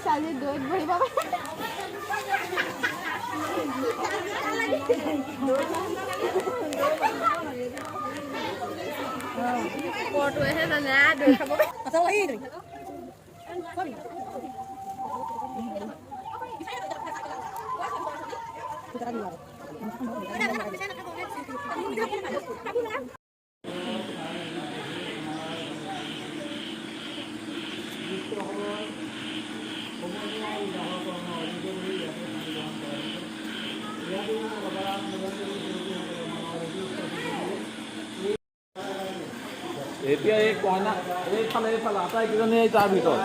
साली दूध भरी बाबा फोटो है ना ना दूध खाबो अच्छा वही रे এতিয়া এই কইনা এইফালে আটাইকেইজনী তাৰ ভিতৰত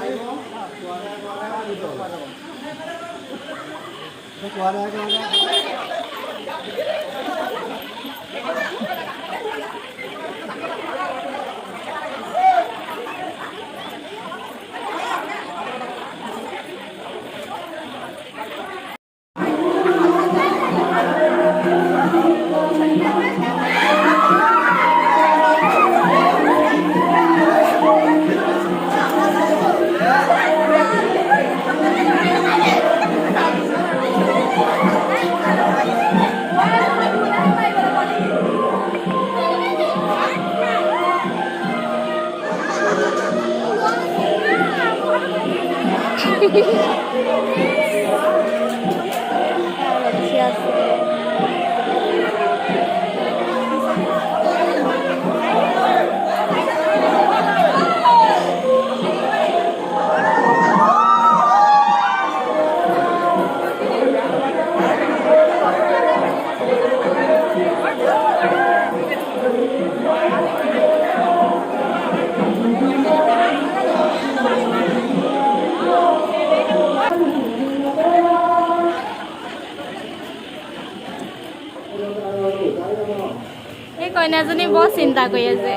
কইনাজনী বৰ চিন্তা কৰি আছে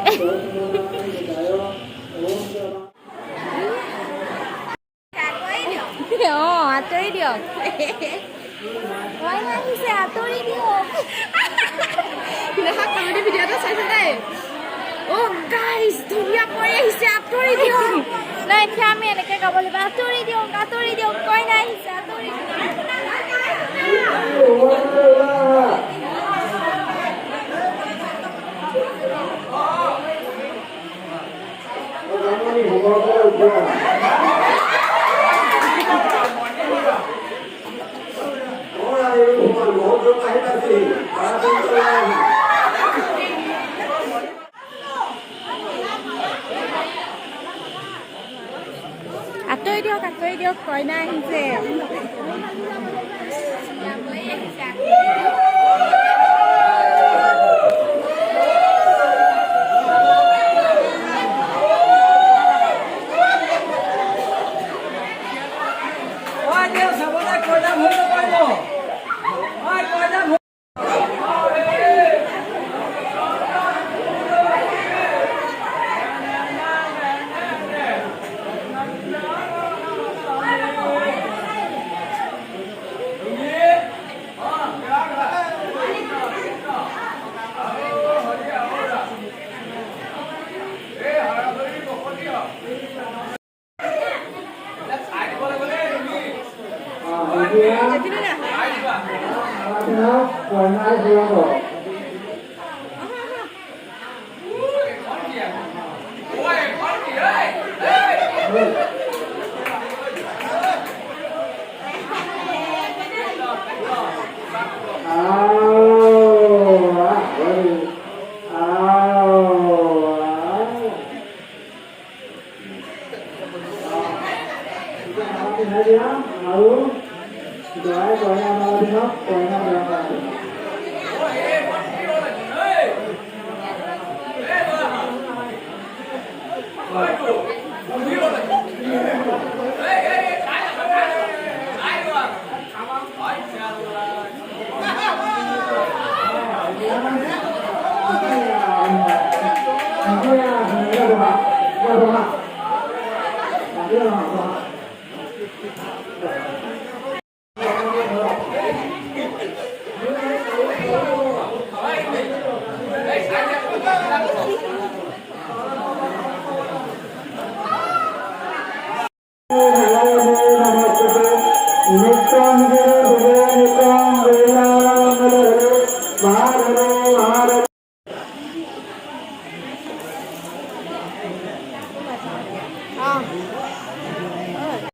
আঁতৰি দিয়ক কইনা আহিছে আঁতৰি দিয়ক কমেডি ভিডিঅ' এটা চাইছে দেই অ' গাইজ ধুনীয়া কৰি আহিছে আঁতৰি দিয়ক নাই এতিয়া আমি এনেকৈ গাব লাগিব আঁতৰি দিয়ক কইনা আহিছে আঁতৰি আঁতৰি দিয়ক কইনা আহিছে Warna biru. Lalu doa doanya malam ini, doanya berapa?